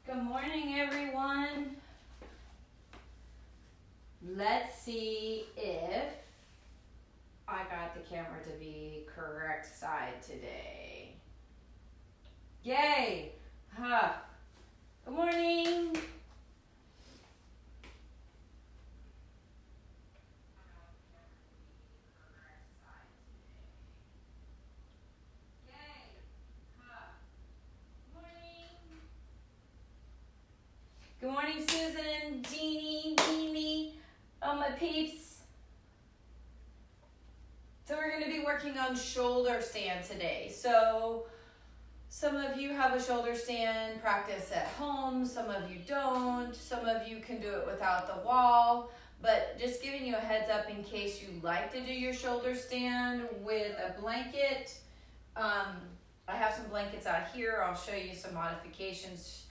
Good morning, everyone. Let's see if I got the camera to be correct side today. Yay! Huh. Good morning. Good morning, Susan, Jeannie, Mimi, all my peeps. So we're going to be working on shoulder stand today. So some of you have a shoulder stand practice at home, some of you don't, some of you can do it without the wall, but just giving you a heads up in case you like to do your shoulder stand with a blanket. I have some blankets out here. I'll show you some modifications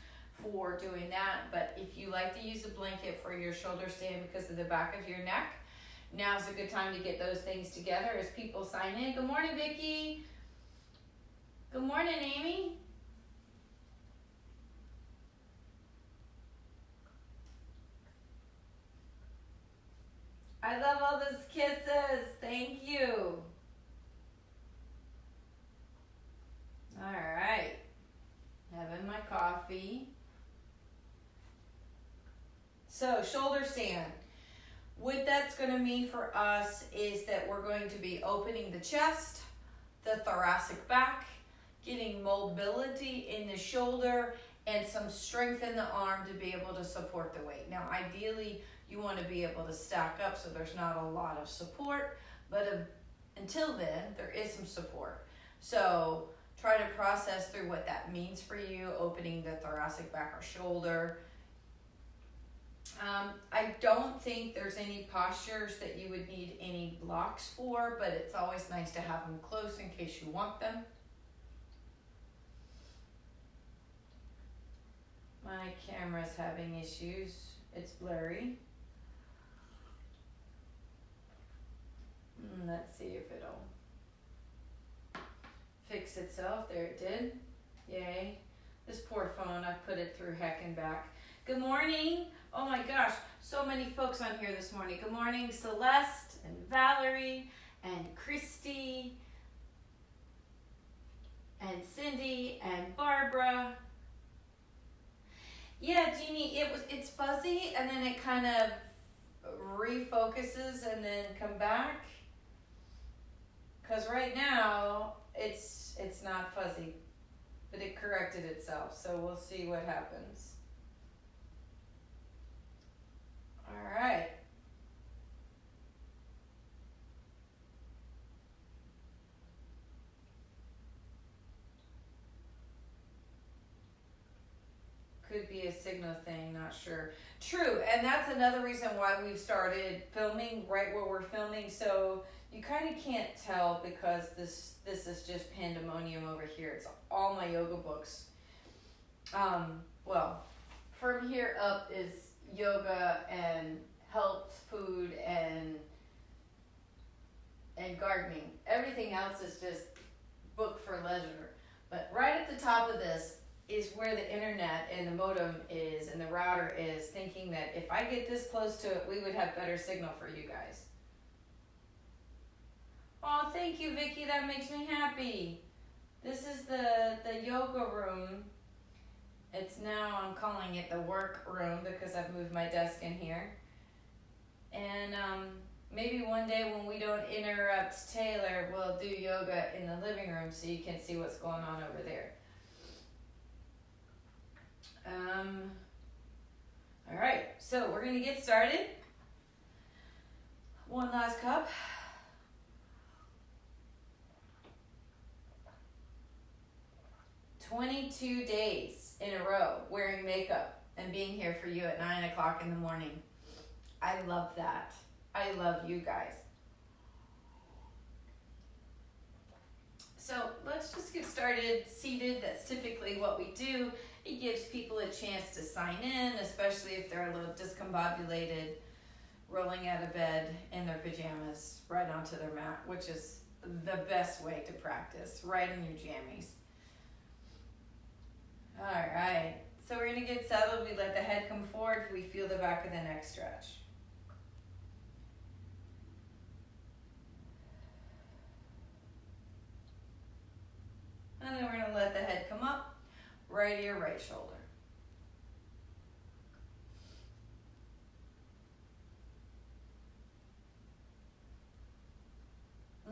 for doing that, but if you like to use a blanket for your shoulder stand because of the back of your neck, now's a good time to get those things together as people sign in. Good morning, Vicki. Good morning, Amy. I love all those kisses. Thank you. All right. Having my coffee. So, shoulder stand. What that's going to mean for us is that we're going to be opening the chest, the thoracic back, getting mobility in the shoulder, and some strength in the arm to be able to support the weight. Now, ideally, you want to be able to stack up so there's not a lot of support, but until then, there is some support. So, try to process through what that means for you, opening the thoracic back or shoulder. I don't think there's any postures that you would need any blocks for, but it's always nice to have them close in case you want them. My camera's having issues. It's blurry. Let's see if it'll fix itself. There it did. Yay. This poor phone, I've put it through heck and back. Good morning. Oh my gosh, so many folks on here this morning. Good morning, Celeste and Valerie and Christy and Cindy and Barbara. Yeah, Jeannie, it's fuzzy and then it kind of refocuses and then come back. Because right now it's not fuzzy, but it corrected itself. So we'll see what happens. All right. Could be a signal thing, not sure. True, and that's another reason why we've started filming right where we're filming. So you kind of can't tell because this is just pandemonium over here. It's all my yoga books. Well, from here up is yoga and health food and gardening. Everything else is just book for leisure. But right at the top of this is where the internet and the modem is and the router is, thinking that if I get this close to it, we would have better signal for you guys. Oh, thank you, Vicki. That makes me happy. This is the yoga room. It's now, I'm calling it the work room because I've moved my desk in here. And maybe one day when we don't interrupt Taylor, we'll do yoga in the living room so you can see what's going on over there. All right, so we're going to get started. One last cup. "22 days in a row wearing makeup and being here for you at 9 o'clock in the morning. I love that. I love you guys. So let's just get started seated. That's typically what we do. It gives people a chance to sign in, especially if they're a little discombobulated, rolling out of bed in their pajamas right onto their mat, which is the best way to practice, right in your jammies. All right, so we're going to get slowly let the head come forward if we feel the back of the neck stretch. And then we're going to let the head come up, right ear, right shoulder.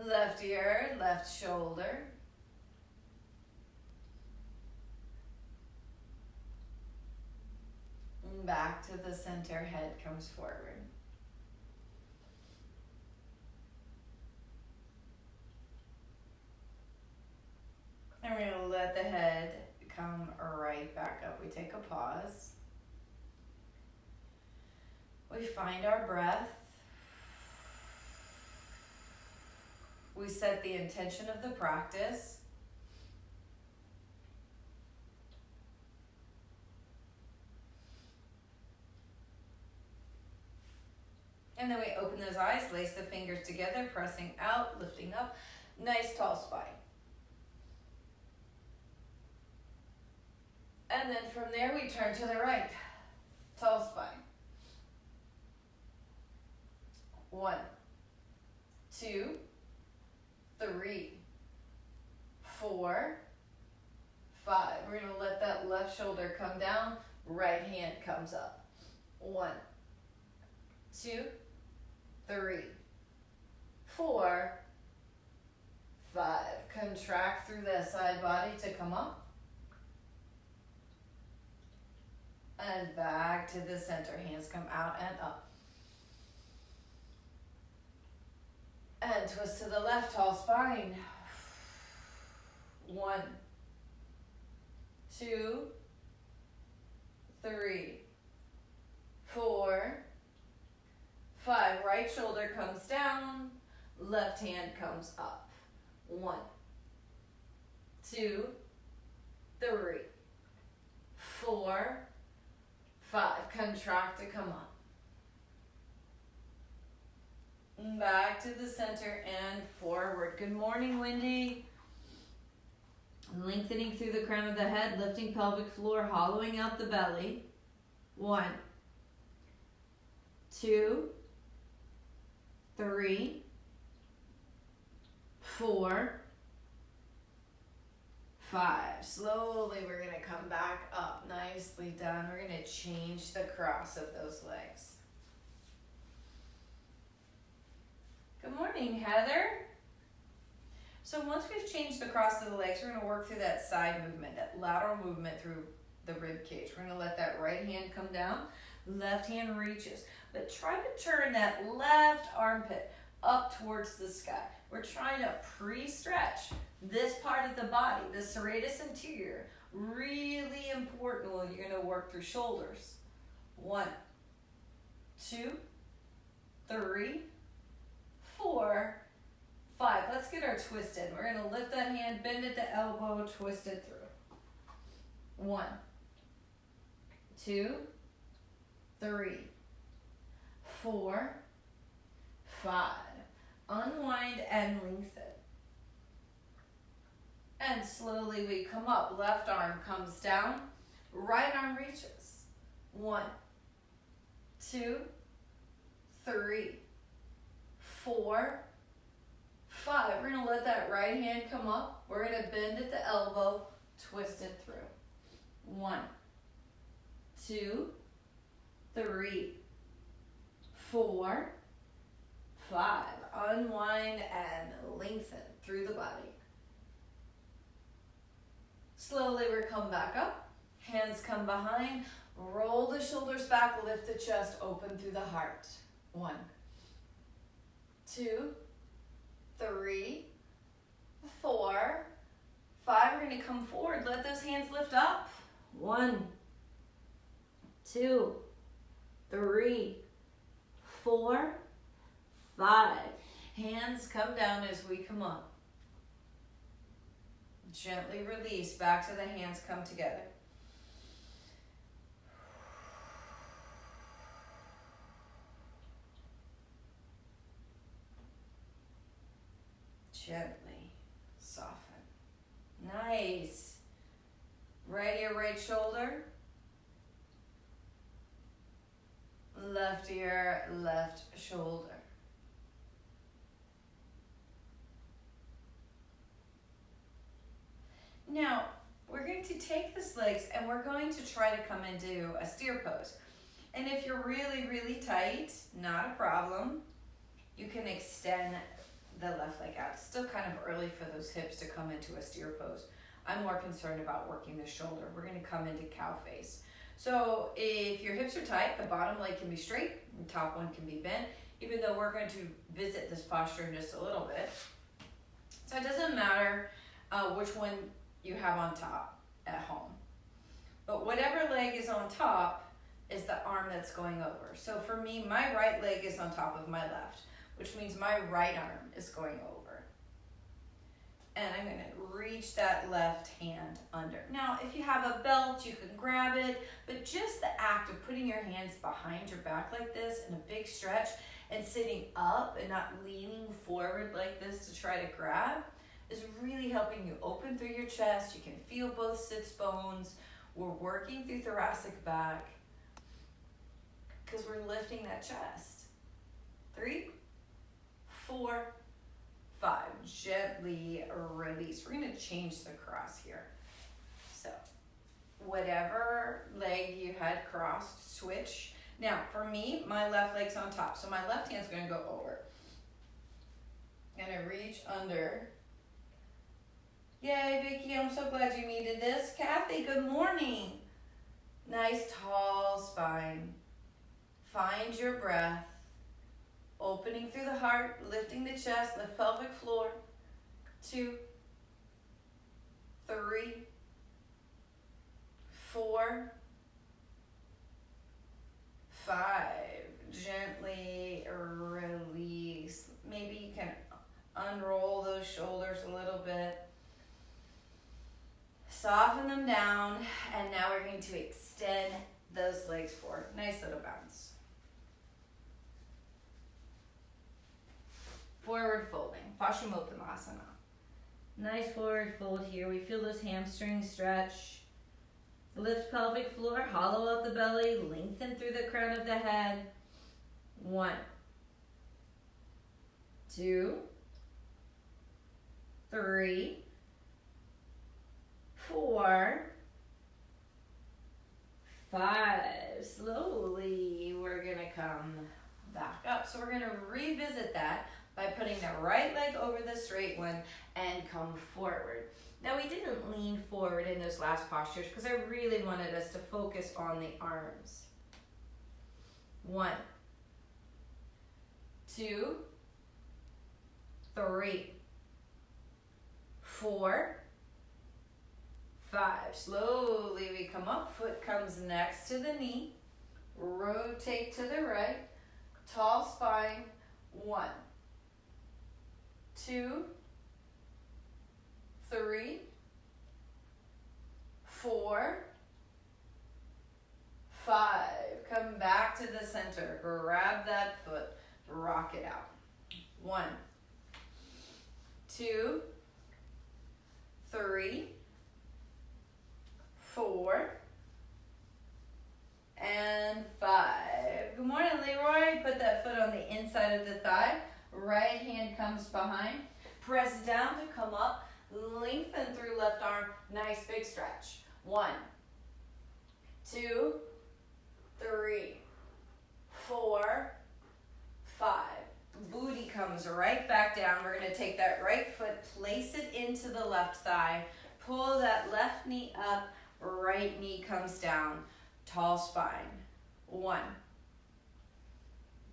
Left ear, left shoulder. And back to the center, head comes forward. And we're going to let the head come right back up. We take a pause. We find our breath. We set the intention of the practice. And then we open those eyes, lace the fingers together, pressing out, lifting up. Nice tall spine. And then from there we turn to the right. Tall spine. 1, 2, 3, 4, 5. We're going to let that left shoulder come down, right hand comes up. 1, 2, 3, 4, 5. Contract through the side body to come up. And back to the center. Hands come out and up. And twist to the left, tall spine. 1, 2, 3, 4, 5. Right shoulder comes down. Left hand comes up. 1, 2, 3, 4, 5. Contract to come up. Back to the center and forward. Good morning, Wendy. Lengthening through the crown of the head, lifting pelvic floor, hollowing out the belly. 1, 2, 3, 4, 5. Slowly we're going to come back up. Nicely done. We're going to change the cross of those legs. Good morning, Heather. So once we've changed the cross of the legs, we're going to work through that side movement, that lateral movement through the rib cage. We're going to let that right hand come down, left hand reaches. But try to turn that left armpit up towards the sky. We're trying to pre-stretch this part of the body, the serratus anterior. Really important when you're going to work through shoulders. 1, 2, 3, 4, 5. Let's get our twist in. We're going to lift that hand, bend at the elbow, twist it through. 1, 2, 3, 4, 5. Unwind and lengthen. And slowly we come up. Left arm comes down. Right arm reaches. 1, 2, 3, 4, 5. We're going to let that right hand come up. We're going to bend at the elbow, twist it through. 1, 2, 3, 4, 5. Unwind and lengthen through the body. Slowly we come back up. Hands come behind. Roll the shoulders back. Lift the chest open through the heart. 1, 2, 3, 4, 5. We're going to come forward. Let those hands lift up. 1, 2, 3, 4, 5. Hands come down as we come up. Gently release. Back to the hands come together. Gently soften. Nice. Right ear, right shoulder. left ear, left shoulder. Now, we're going to take this legs and we're going to try to come into a steer pose. And if you're really, really tight, not a problem. You can extend the left leg out. It's still kind of early for those hips to come into a steer pose. I'm more concerned about working the shoulder. We're going to come into cow face. So if your hips are tight, the bottom leg can be straight, the top one can be bent, even though we're going to visit this posture in just a little bit. So it doesn't matter which one you have on top at home. But whatever leg is on top is the arm that's going over. So for me, my right leg is on top of my left, which means my right arm is going over. And I'm going to reach that left hand under. Now, if you have a belt, you can grab it, but just the act of putting your hands behind your back like this in a big stretch and sitting up and not leaning forward like this to try to grab is really helping you open through your chest. You can feel both sits bones. We're working through thoracic back because we're lifting that chest. 3, 4, 5, gently release. We're going to change the cross here. So whatever leg you had crossed, switch. Now for me, my left leg's on top, so my left hand's going to go over. I'm going to reach under. Yay, Vicky, I'm so glad you needed this. Kathy, good morning. Nice tall spine. Find your breath. Opening through the heart, lifting the chest, lift pelvic floor. 2, 3, 4, 5. Gently release. Maybe you can unroll those shoulders a little bit. Soften them down, and now we're going to extend those legs forward. Nice little bounce. Forward folding, Paschimottanasana. Nice forward fold here. We feel those hamstrings stretch. Lift pelvic floor, hollow out the belly, lengthen through the crown of the head. 1, 2, 3, 4, 5. Slowly, we're gonna come back up. So we're gonna revisit that by putting the right leg over the straight one and come forward. Now we didn't lean forward in those last postures because I really wanted us to focus on the arms. 1, 2, 3, 4, 5. Slowly we come up, foot comes next to the knee, rotate to the right, tall spine. 1, 2, 3, 4, 5. Come back to the center. Grab that foot. Rock it out. 1, 2, 3, 4, and 5. Good morning, Leroy. Put that foot on the inside of the thigh. Right hand comes behind. Press down to come up. Lengthen through left arm. Nice big stretch. 1, 2, 3, 4, 5. Booty comes right back down. We're going to take that right foot, place it into the left thigh. Pull that left knee up. Right knee comes down. Tall spine. 1,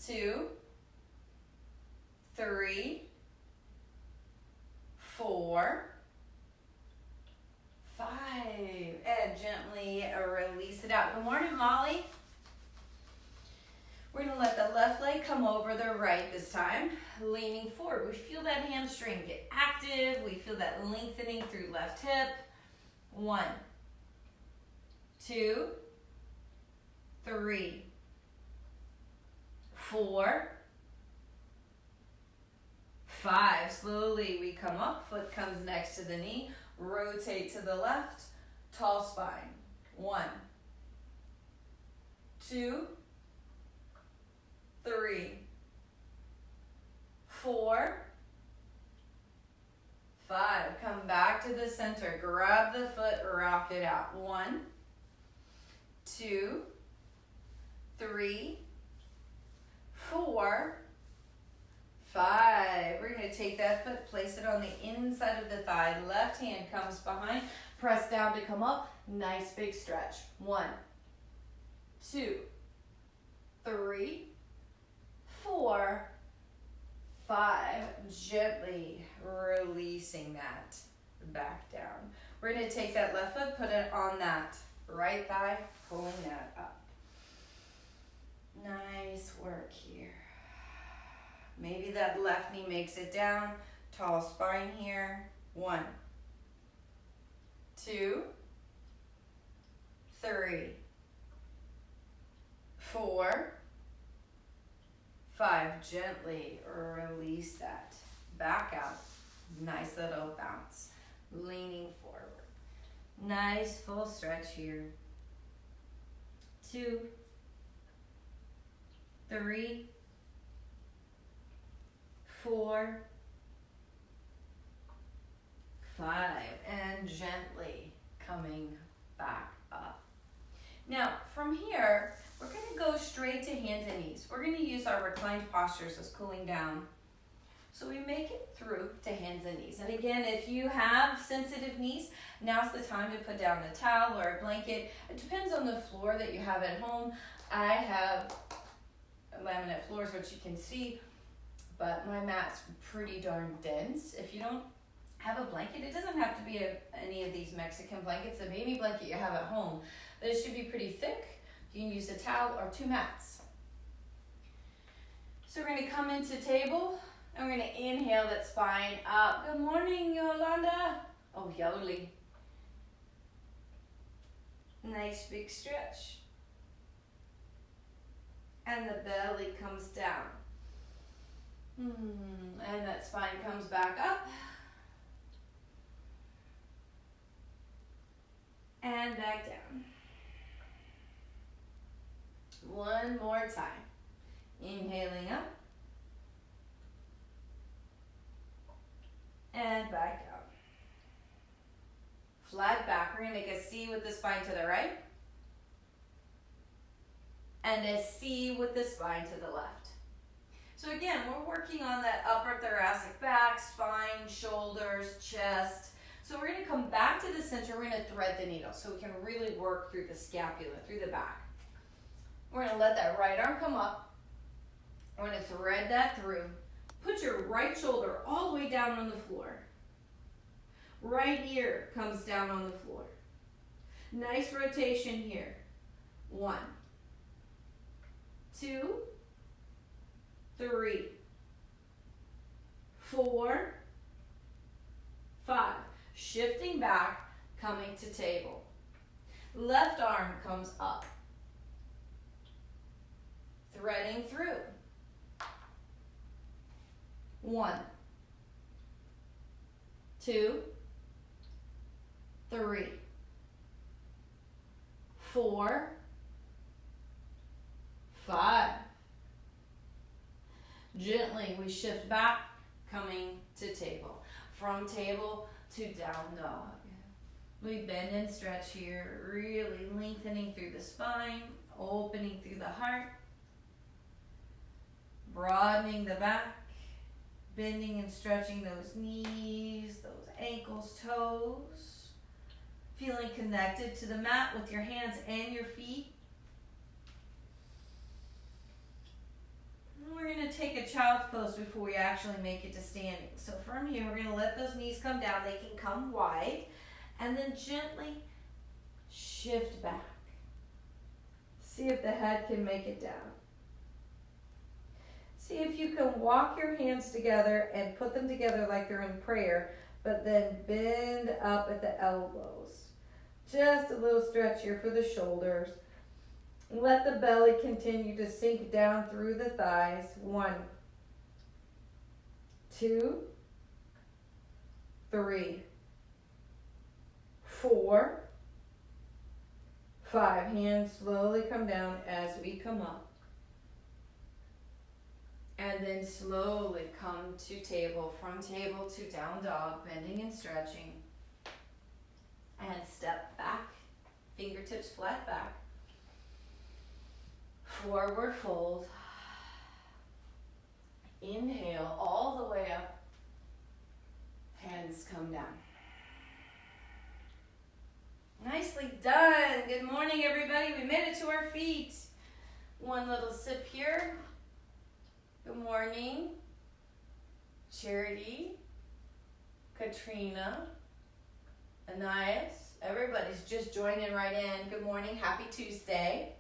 2, 3, 4, 5. And gently release it out. Good morning, Molly. We're going to let the left leg come over the right this time, leaning forward. We feel that hamstring get active. We feel that lengthening through left hip. 1, 2, 3, 4, 5. Slowly we come up, foot comes next to the knee, rotate to the left, tall spine. 1, 2, 2, 3, 4, 5. We're going to take that foot, place it on the inside of the thigh. Left hand comes behind. Press down to come up. Nice big stretch. 1, 2, 3, 4, 5. Gently releasing that back down. We're going to take that left foot, put it on that right thigh, pulling that up. Nice work here. Maybe that left knee makes it down. Tall spine here. 1, 2, 3, 4, 5. Gently release that. Back out. Nice little bounce. Leaning forward. Nice full stretch here. 2, 3, 4, 5, and gently coming back up. Now, from here, we're going to go straight to hands and knees. We're going to use our reclined postures as cooling down. So we make it through to hands and knees. And again, if you have sensitive knees, now's the time to put down a towel or a blanket. It depends on the floor that you have at home. I have laminate floors, which you can see, but my mat's pretty darn dense. If you don't have a blanket, it doesn't have to be any of these Mexican blankets, a baby blanket you have at home, but it should be pretty thick. You can use a towel or 2 mats. So we're going to come into table, and we're going to inhale that spine up. Good morning, Yolanda. Oh, Yoli. Nice big stretch. And the belly comes down. And that spine comes back up. And back down. One more time. Inhaling up. And back down. Flat back. We're going to make a C with the spine to the right. And a C with the spine to the left. So again, we're working on that upper thoracic back, spine, shoulders, chest. So we're going to come back to the center. We're going to thread the needle so we can really work through the scapula, through the back. We're going to let that right arm come up. We're going to thread that through. Put your right shoulder all the way down on the floor. Right ear comes down on the floor. Nice rotation here. 1, 2, 3, 4, 5. Shifting back, coming to table. Left arm comes up. Threading through. 1, 2, 3, 4, 5. Gently we shift back, coming to table. From table to down dog. We bend and stretch here, really lengthening through the spine, opening through the heart, broadening the back, bending and stretching those knees, those ankles, toes, feeling connected to the mat with your hands and your feet. We're going to take a child's pose before we actually make it to standing. So from here, we're going to let those knees come down. They can come wide. And then gently shift back. See if the head can make it down. See if you can walk your hands together and put them together like they're in prayer, but then bend up at the elbows. Just a little stretch here for the shoulders. Let the belly continue to sink down through the thighs. 1, 2, 3, 4, 5. Hands slowly come down as we come up. And then slowly come to table, from table to down dog, bending and stretching. And step back, fingertips flat back. Forward fold. Inhale all the way up. Hands come down. Nicely done. Good morning, everybody. We made it to our feet. One little sip here. Good morning. Charity, Katrina, Anais. Everybody's just joining right in. Good morning. Happy Tuesday.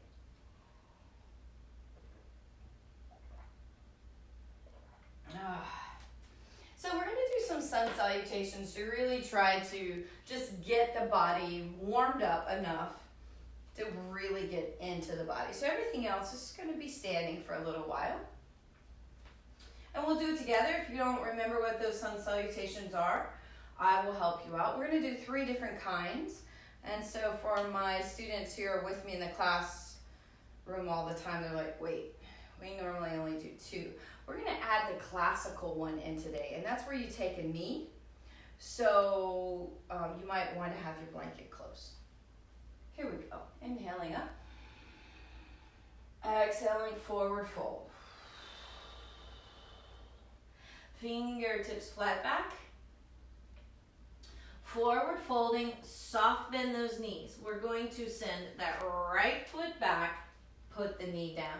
So we're going to do some sun salutations to really try to just get the body warmed up enough to really get into the body. So everything else is going to be standing for a little while. And we'll do it together. If you don't remember what those sun salutations are, I will help you out. We're going to do 3 different kinds. And so for my students who are with me in the classroom all the time, they're like, wait, we normally only do 2. We're going to add the classical one in today, and that's where you take a knee. So you might want to have your blanket close. Here we go. Inhaling up. Exhaling, forward fold. Fingertips flat back. Forward folding, soft bend those knees. We're going to send that right foot back, put the knee down.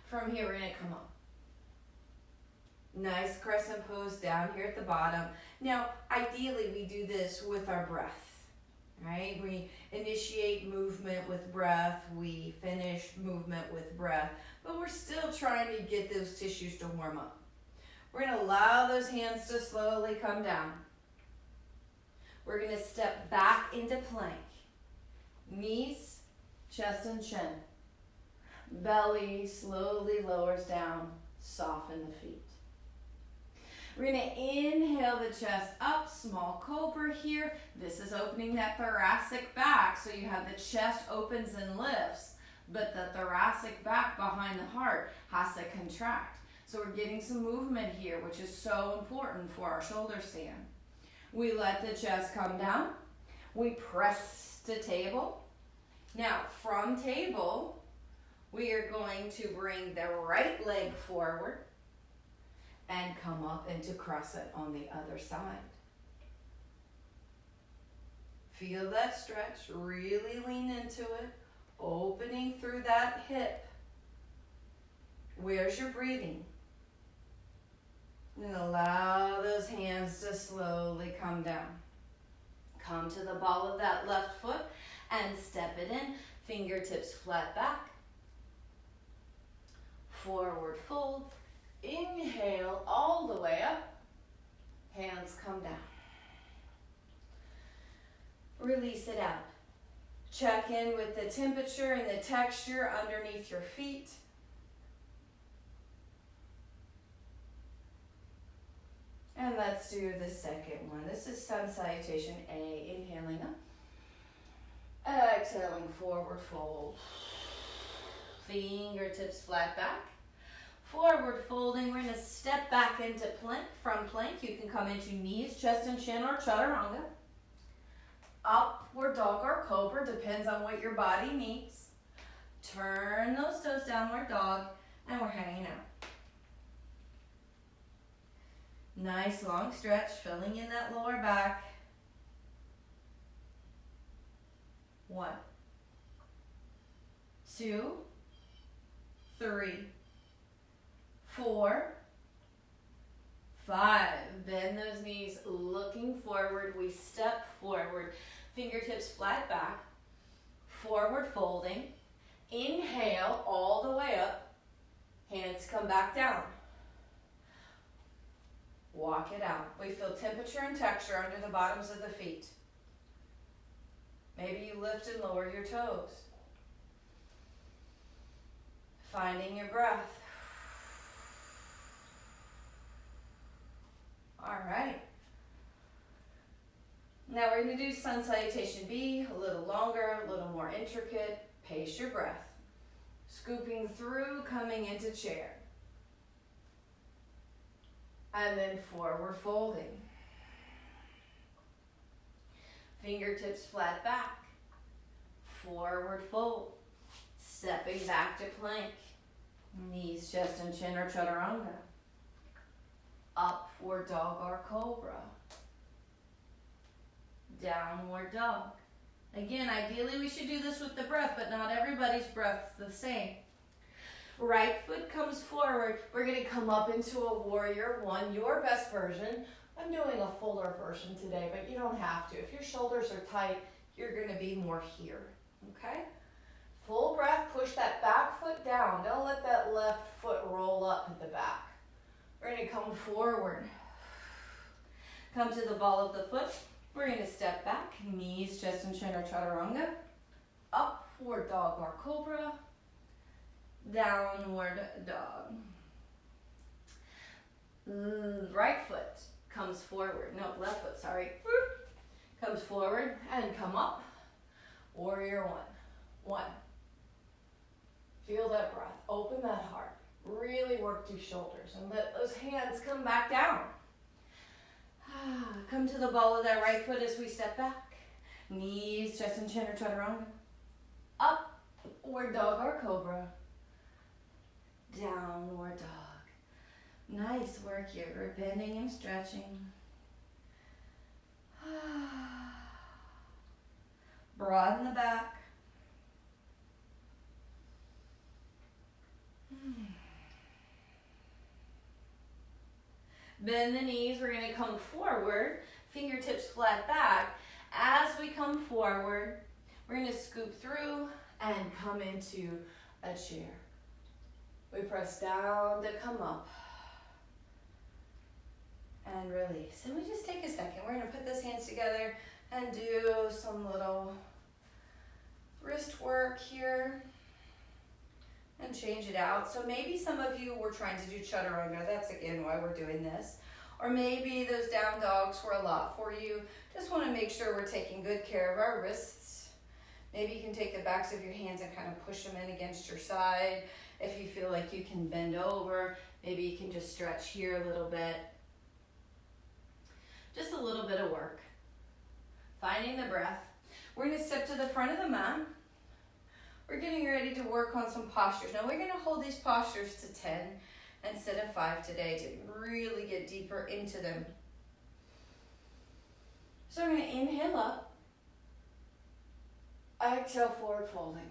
From here, we're going to come up. Nice crescent pose down here at the bottom. Now, ideally, we do this with our breath, right? We initiate movement with breath. We finish movement with breath. But we're still trying to get those tissues to warm up. We're going to allow those hands to slowly come down. We're going to step back into plank. Knees, chest, and chin. Belly slowly lowers down, soften the feet. We're going to inhale the chest up, small cobra here. This is opening that thoracic back, so you have the chest opens and lifts, but the thoracic back behind the heart has to contract. So we're getting some movement here, which is so important for our shoulder stand. We let the chest come down. We press to table. Now, from table, we are going to bring the right leg forward and come up into crescent on the other side. Feel that stretch, really lean into it, opening through that hip. Where's your breathing? And allow those hands to slowly come down. Come to the ball of that left foot and step it in, fingertips flat back. Forward fold, inhale all the way up, hands come down. Release it out. Check in with the temperature and the texture underneath your feet. And let's do the second one. This is sun salutation A, inhaling up. Exhaling, forward fold. Fingertips flat back. Forward folding, we're going to step back into plank. From plank, you can come into knees, chest and chin, or chaturanga. Upward dog or cobra, depends on what your body needs. Turn those toes, downward dog, and we're hanging out. Nice long stretch, filling in that lower back. 1, 2, 3, 4, 5. Bend those knees, looking forward. We step forward. Fingertips flat back. Forward folding. Inhale all the way up. Hands come back down. Walk it out. We feel temperature and texture under the bottoms of the feet. Maybe you lift and lower your toes. Finding your breath. All right. Now we're going to do sun salutation B, a little longer, a little more intricate. Pace your breath. Scooping through, coming into chair. And then forward folding. Fingertips flat back. Forward fold. Stepping back to plank. Knees, chest, and chin or chaturanga. Upward dog or cobra. Downward dog. Again, ideally we should do this with the breath, but not everybody's breath's the same. Right foot comes forward. We're going to come up into a warrior one, your best version. I'm doing a fuller version today, but you don't have to. If your shoulders are tight, you're going to be more here, okay? Full breath, push that back foot down. Don't let that left foot roll up at the back. We're going to come forward. Come to the ball of the foot. We're going to step back, knees, chest, and chin or chaturanga. Upward dog or cobra. Downward dog. Right foot comes forward. No, left foot, sorry. Comes forward and come up. Warrior one. One. Feel that breath. Open that heart. Really work through shoulders and let those hands come back down. Come to the ball of that right foot as we step back. Knees, chest, and chin or chaturanga. Upward dog or cobra. Downward dog. Nice work here. We're bending and stretching. Broaden the back. Bend the knees. We're going to come forward. Fingertips flat back. As we come forward, we're going to scoop through and come into a chair. We press down to come up. And release. And we just take a second. We're going to put those hands together and do some little wrist work here. And change it out. So maybe some of you were trying to do chaturanga. That's again why we're doing this. Or maybe those down dogs were a lot for you. Just want to make sure we're taking good care of our wrists. Maybe you can take the backs of your hands and kind of push them in against your side. If you feel like you can bend over, maybe you can just stretch here a little bit. Just a little bit of work. Finding the breath. We're going to step to the front of the mat. We're getting ready to work on some postures. Now we're going to hold these postures to 10 instead of 5 today to really get deeper into them. So I'm going to inhale up. Exhale, forward folding.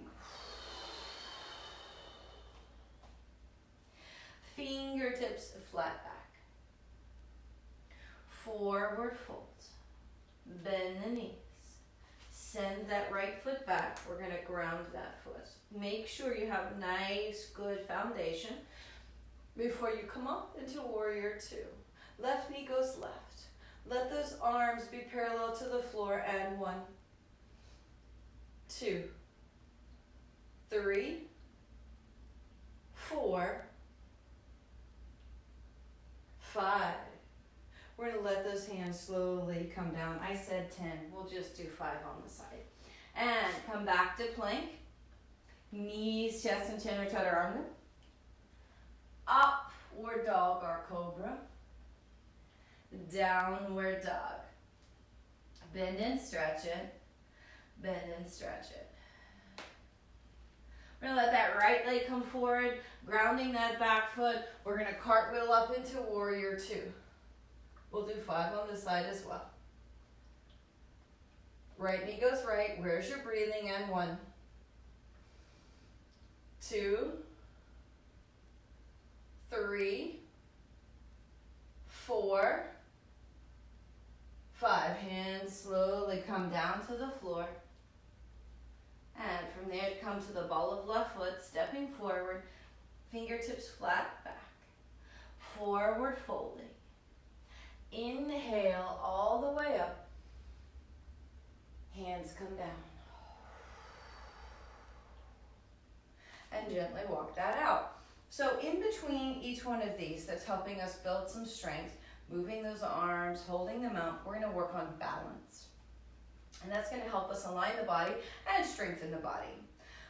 Fingertips flat back. Forward fold. Bend the knees. Send that right foot back. We're going to ground that foot. Make sure you have a nice, good foundation before you come up into warrior two. Left knee goes left. Let those arms be parallel to the floor and 1, 2, 3, 4, 5. We're going to let those hands slowly come down. I said 10. We'll just do 5 on the side. And come back to plank. Knees, chest, and chin or chaturanga. Upward dog or cobra. Downward dog. Bend and stretch it. Bend and stretch it. We're going to let that right leg come forward, grounding that back foot. We're going to cartwheel up into warrior two. We'll do 5 on this side as well. Right knee goes right. Where's your breathing? And 1, 2, 3, 4, 5. Hands slowly come down to the floor. And from there, come to the ball of left foot, stepping forward, fingertips flat back, forward folding. Inhale all the way up. Hands come down. And gently walk that out. So in between each one of these that's helping us build some strength, moving those arms, holding them out, we're going to work on balance. And that's going to help us align the body and strengthen the body.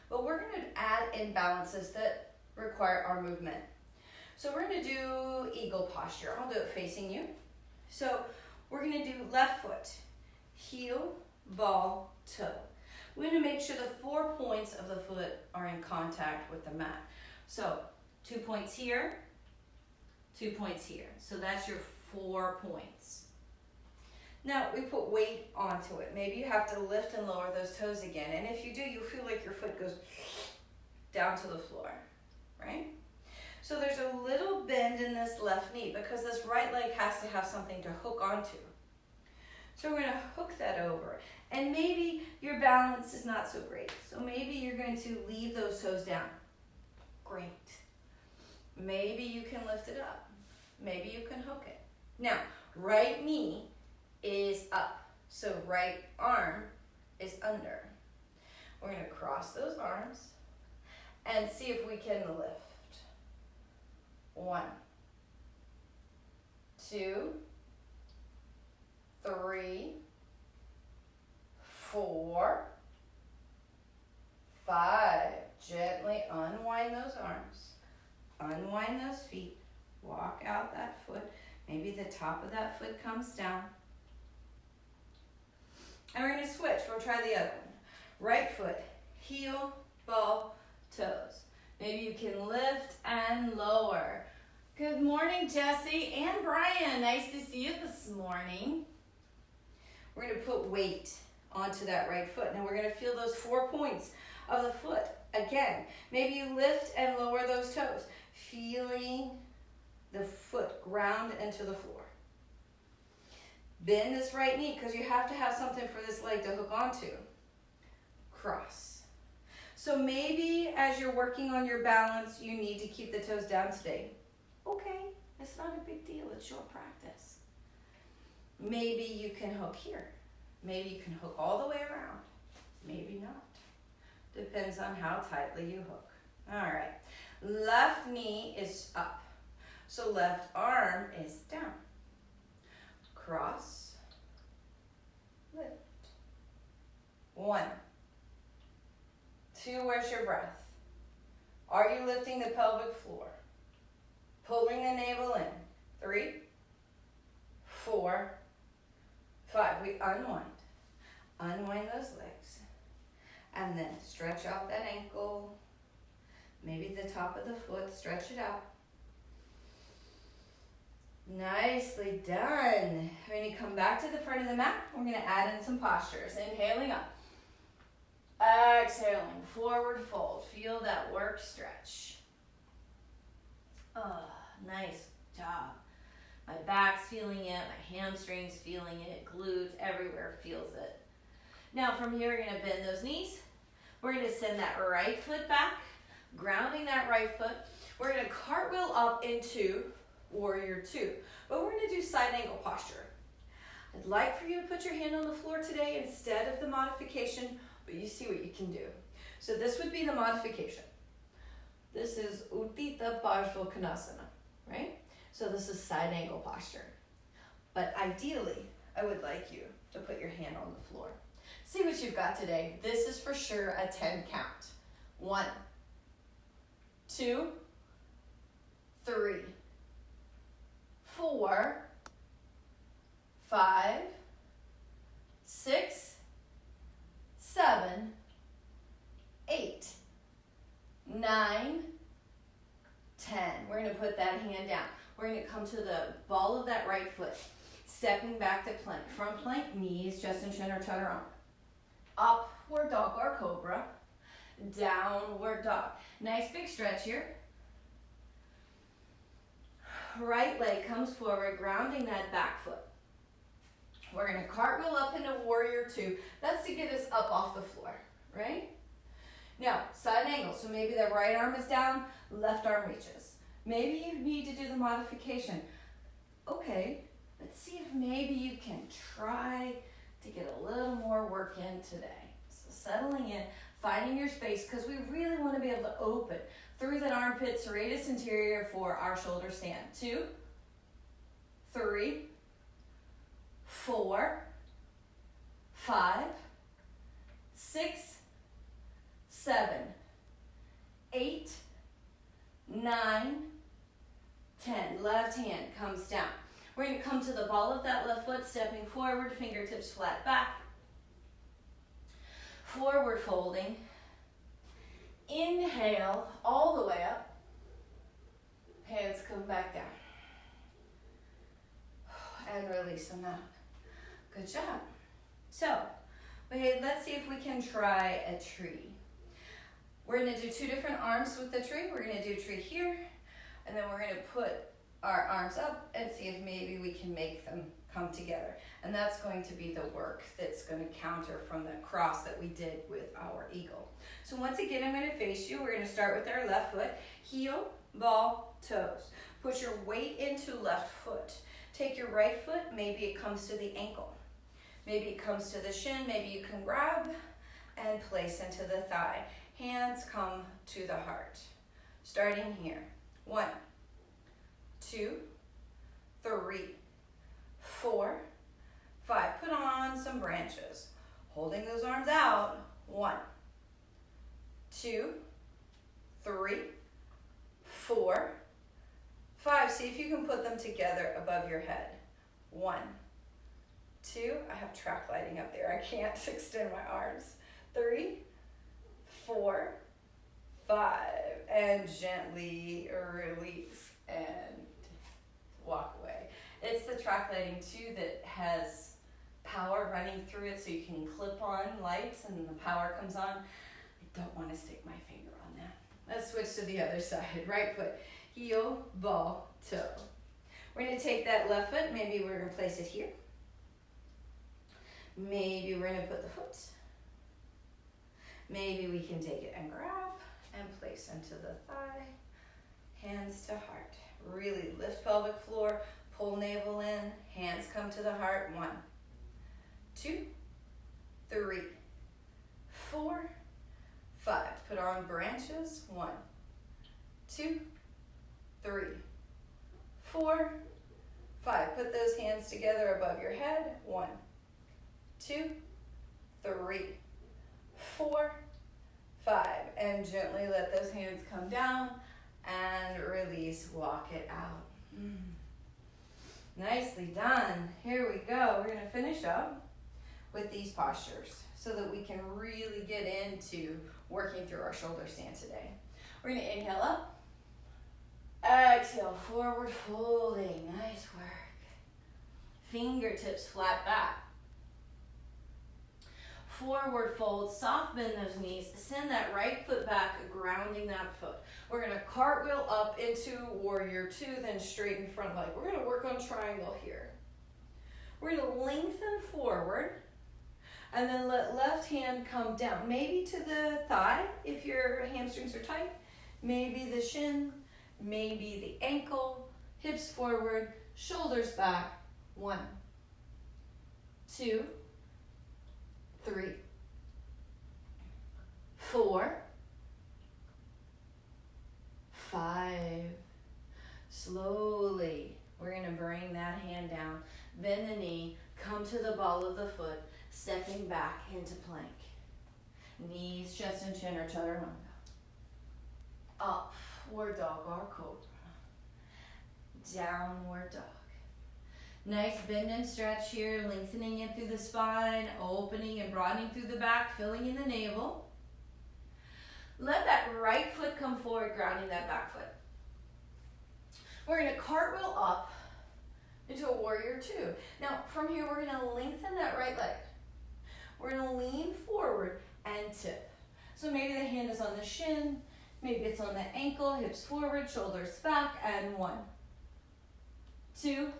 But we're going to add in balances that require our movement. So we're going to do eagle posture. I'll do it facing you. So we're going to do left foot, heel, ball, toe. We want to make sure the 4 points of the foot are in contact with the mat. So 2 points here, 2 points here. So that's your 4 points. Now we put weight onto it. Maybe you have to lift and lower those toes again. And if you do, you feel like your foot goes down to the floor, right? So there's a little bend in this left knee because this right leg has to have something to hook onto. So we're going to hook that over. And maybe your balance is not so great. So maybe you're going to leave those toes down. Great. Maybe you can lift it up. Maybe you can hook it. Now, right knee is up. So right arm is under. We're going to cross those arms and see if we can lift. 1, 2, 3, 4, 5. Gently unwind those arms. Unwind those feet. Walk out that foot. Maybe the top of that foot comes down. And we're going to switch. We'll try the other one. Right foot, heel, ball, toes. Maybe you can lift and lower. Good morning, Jesse and Brian. Nice to see you this morning. We're going to put weight onto that right foot. Now we're going to feel those 4 points of the foot. Again, maybe you lift and lower those toes, feeling the foot ground into the floor. Bend this right knee because you have to have something for this leg to hook onto. Cross. So maybe as you're working on your balance, you need to keep the toes down today. Okay, it's not a big deal. It's your practice. Maybe you can hook here. Maybe you can hook all the way around. Maybe not. Depends on how tightly you hook. All right. Left knee is up. So left arm is down. Cross. Lift. 1, 2, where's your breath? Are you lifting the pelvic floor? Pulling the navel in. 3, 4, 5. We unwind. Unwind those legs. And then stretch out that ankle. Maybe the top of the foot. Stretch it out. Nicely done. When you come back to the front of the mat, we're going to add in some postures. Inhaling up. Exhaling. Forward fold. Feel that work stretch. Oh, nice job. My back's feeling it. My hamstrings feeling it. Glutes, everywhere feels it. Now from here, we're going to bend those knees. We're going to send that right foot back, grounding that right foot. We're going to cartwheel up into Warrior 2, but we're going to do side angle posture. I'd like for you to put your hand on the floor today instead of the modification, but you see what you can do. So this would be the modification. This is Uttita Parsvakonasana, right? So this is side angle posture. But ideally, I would like you to put your hand on the floor. See what you've got today. This is for sure a 10 count. 1, 2, 3, 4, 5, 6, 7, 8, 9, 10. We're going to put that hand down. We're going to come to the ball of that right foot, stepping back to plank. From plank, knees just and chin or chaturanga. Upward dog or cobra, downward dog. Nice big stretch here. Right leg comes forward, grounding that back foot. We're going to cartwheel up into Warrior 2. That's to get us up off the floor, right? Now, side angle. So maybe the right arm is down, left arm reaches. Maybe you need to do the modification. Okay, let's see if maybe you can try to get a little more work in today. So settling in, finding your space, because we really want to be able to open through that armpit, serratus anterior for our shoulder stand. 2, 3, 4, 5, 6, 7, 8, 9, 10. Left hand comes down. We're going to come to the ball of that left foot, stepping forward, fingertips flat back. Forward folding. Inhale all the way up. Hands come back down. And release them out. Good job. So, let's see if we can try a tree. We're going to do 2 different arms with the tree. We're going to do a tree here, and then we're going to put our arms up and see if maybe we can make them come together. And that's going to be the work that's going to counter from the cross that we did with our eagle. So once again, I'm going to face you. We're going to start with our left foot. Heel, ball, toes. Put your weight into left foot. Take your right foot, maybe it comes to the ankle. Maybe it comes to the shin, maybe you can grab and place into the thigh. Hands come to the heart. Starting here. 1, 2, 3, 4, 5. Put on some branches. Holding those arms out. 1, 2, 3, 4, 5. See if you can put them together above your head. 1, 2. I have track lighting up there. I can't extend my arms. 3, 4, 5. And gently release and walk away. It's the track lighting too that has power running through it, so you can clip on lights and the power comes on. I don't want to stick my finger on that. Let's switch to the other side. Right foot. Heel, ball, toe. We're going to take that left foot. Maybe we're going to place it here. Maybe we're going to put the foot. Maybe we can take it and grab and place into the thigh. Hands to heart. Really lift pelvic floor. Pull navel in. Hands come to the heart. 1, 2, 3, 4, 5. Put on branches. 1, 2, 3, 4, 5. Put those hands together above your head. 1, 2, 3, 4, 5. And gently let those hands come down and release. Walk it out. Nicely done. Here we go. We're going to finish up with these postures so that we can really get into working through our shoulder stand today. We're going to inhale up. Exhale, forward folding. Nice work. Fingertips flat back. Forward fold, soft bend those knees. Send that right foot back, grounding that foot. We're going to cartwheel up into warrior 2, then straighten front leg. We're going to work on triangle here. We're going to lengthen forward and then let left hand come down. Maybe to the thigh if your hamstrings are tight. Maybe the shin. Maybe the ankle. Hips forward. Shoulders back. 1, 2, 3, 4, 5. Slowly, we're going to bring that hand down. Bend the knee. Come to the ball of the foot. Stepping back into plank. Knees, chest, and chin are chaturanga. Upward dog or cobra. Downward dog. Nice bend and stretch here, lengthening in through the spine, opening and broadening through the back, filling in the navel. Let that right foot come forward, grounding that back foot. We're going to cartwheel up into a warrior 2. Now, from here, we're going to lengthen that right leg. We're going to lean forward and tip. So maybe the hand is on the shin, maybe it's on the ankle, hips forward, shoulders back, and 1, 2,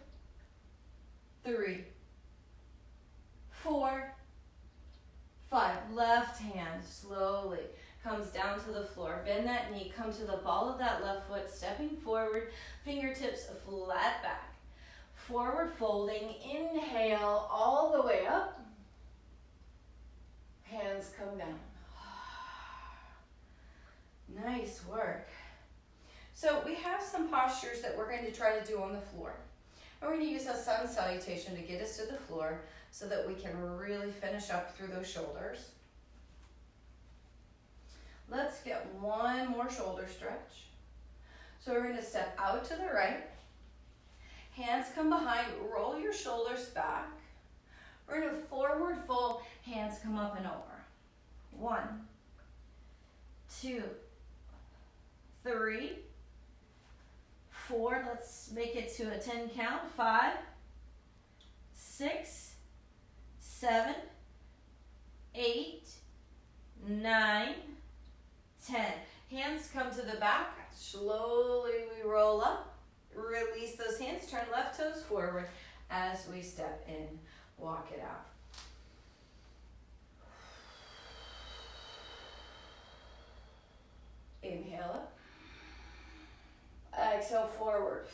3, 4, 5. Left hand slowly comes down to the floor. Bend that knee, come to the ball of that left foot, stepping forward, fingertips flat back. Forward folding, inhale all the way up. Hands come down. Nice work. So we have some postures that we're going to try to do on the floor. We're going to use a sun salutation to get us to the floor so that we can really finish up through those shoulders. Let's get one more shoulder stretch. So we're going to step out to the right. Hands come behind, roll your shoulders back. We're going to forward fold, hands come up and over. 1, 2, 3, 4. Let's make it to a 10 count. 5, 6, 7, 8, 9, 10. Hands come to the back. Slowly we roll up. Release those hands. Turn left toes forward as we step in. Walk it out. Inhale up. Exhale forward.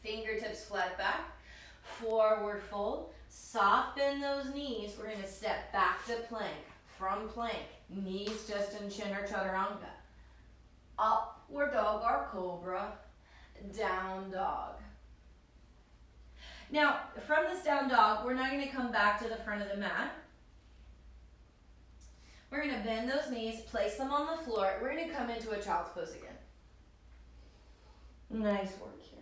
Fingertips flat back. Forward fold. Soften those knees. We're going to step back to plank. From plank. Knees just in chin or chaturanga. Upward dog or cobra. Down dog. Now, from this down dog, we're not going to come back to the front of the mat. We're going to bend those knees, place them on the floor. We're going to come into a child's pose again. Nice work here.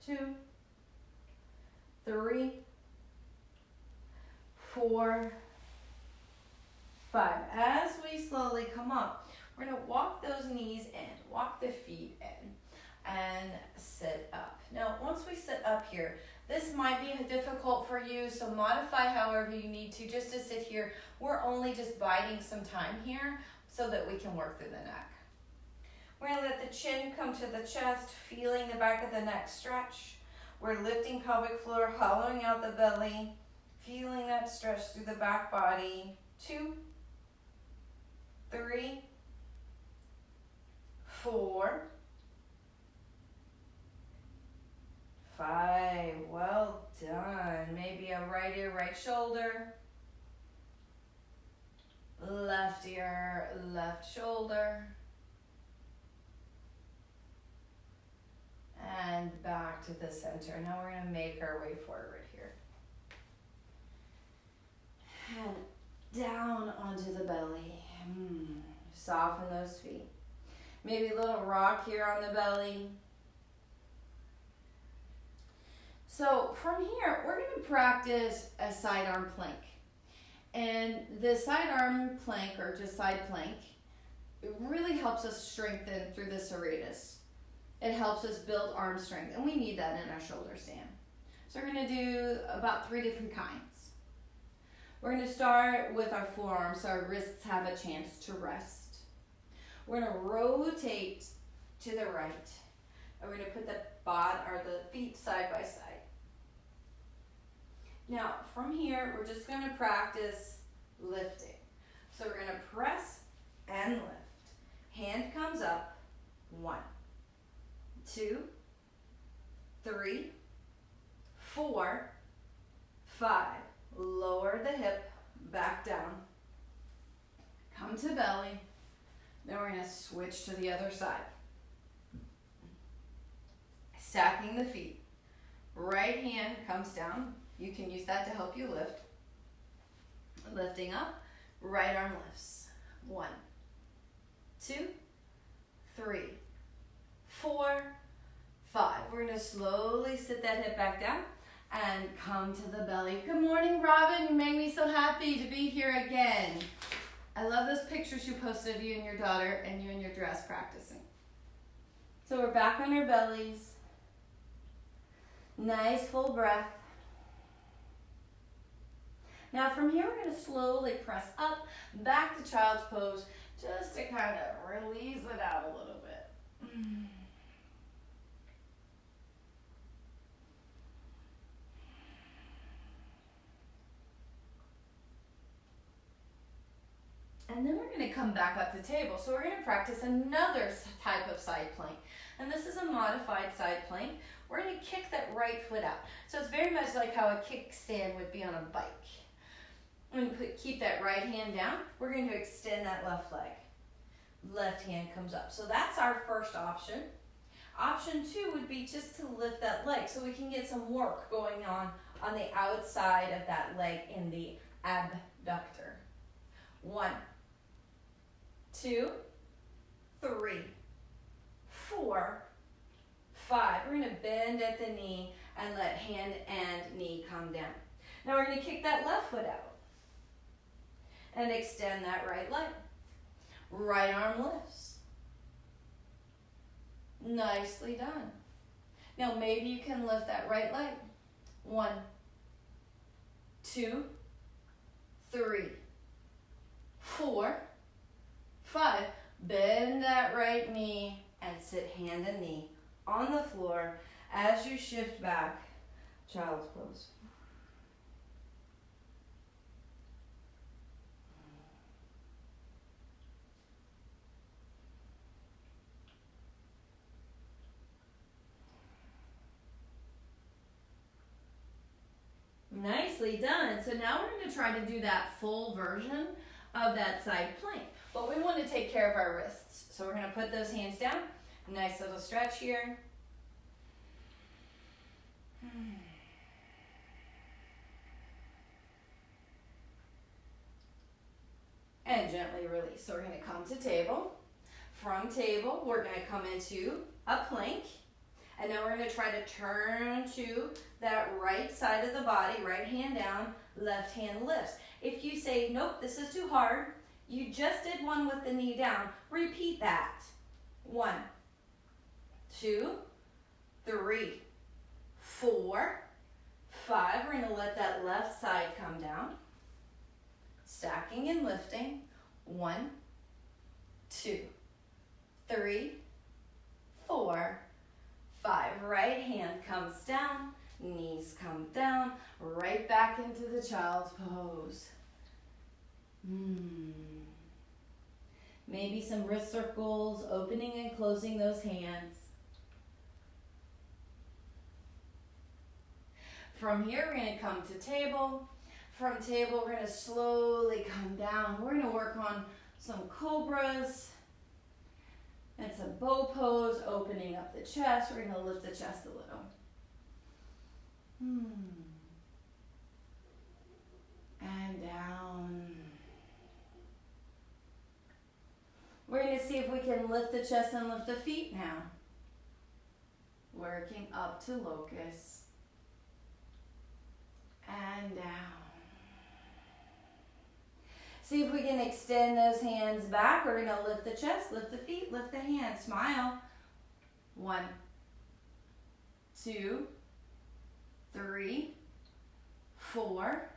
Two, 3, 4, 5. As we slowly come up, we're going to walk those knees in, walk the feet in, and sit up. Now, once we sit up here, this might be difficult for you, so modify however you need to just to sit here. We're only just biding some time here so that we can work through the neck. We're going to let the chin come to the chest, feeling the back of the neck stretch. We're lifting pelvic floor, hollowing out the belly, feeling that stretch through the back body. 2, 3, 4, 5. Well done. Maybe a right ear, right shoulder. Left ear, left shoulder. And back to the center. Now we're going to make our way forward here. And down onto the belly. Soften those feet. Maybe a little rock here on the belly. So from here, we're going to practice a side arm plank. And the side arm plank, or just side plank, it really helps us strengthen through the serratus. It helps us build arm strength, and we need that in our shoulder stand. So we're going to do about 3 different kinds. We're going to start with our forearms so our wrists have a chance to rest. We're going to rotate to the right, and we're going to put the feet side by side. Now, from here, we're just going to practice lifting. So we're going to press and lift. Hand comes up. 1, 2, 3, 4, 5. Lower the hip, back down. Come to belly. Then we're going to switch to the other side. Stacking the feet. Right hand comes down. You can use that to help you lift. Lifting up, right arm lifts. 1, 2, 3, 4, 5. We're going to slowly sit that hip back down and come to the belly. Good morning, Robin. You made me so happy to be here again. I love those pictures you posted of you and your daughter and you in your dress practicing. So we're back on our bellies. Nice full breath. Now from here, we're going to slowly press up, back to child's pose, just to kind of release it out a little bit. And then we're going to come back up to table. So we're going to practice another type of side plank. And this is a modified side plank. We're going to kick that right foot out. So it's very much like how a kickstand would be on a bike. We're going to keep that right hand down. We're going to extend that left leg. Left hand comes up. So that's our first option. Option 2 would be just to lift that leg so we can get some work going on the outside of that leg in the abductor. 1, 2, 3, 4, 5. We're gonna bend at the knee and let hand and knee come down. Now we're gonna kick that left foot out and extend that right leg. Right arm lifts. Nicely done. Now maybe you can lift that right leg. 1, 2, 3, 4, 5. Bend that right knee and sit hand and knee on the floor as you shift back, child's pose. Nicely done. So now we're going to try to do that full version of that side plank. But we want to take care of our wrists. So we're going to put those hands down. Nice little stretch here. And gently release. So we're going to come to table. From table, we're going to come into a plank. And now we're going to try to turn to that right side of the body, right hand down, left hand lifts. If you say, nope, this is too hard, you just did one with the knee down, repeat that. 1, 2, 3, 4, 5. We're going to let that left side come down. Stacking and lifting. 1, 2, 3, 4, 5. Right hand comes down, knees come down, right back into the child's pose. Maybe some wrist circles, opening and closing those hands. From here, we're going to come to table. From table, we're going to slowly come down. We're going to work on some cobras and some bow pose, opening up the chest. We're going to lift the chest a little. And down. We're going to see if we can lift the chest and lift the feet now. Working up to locust. And down. See if we can extend those hands back. We're going to lift the chest, lift the feet, lift the hands. Smile. 1, 2, 3, 4,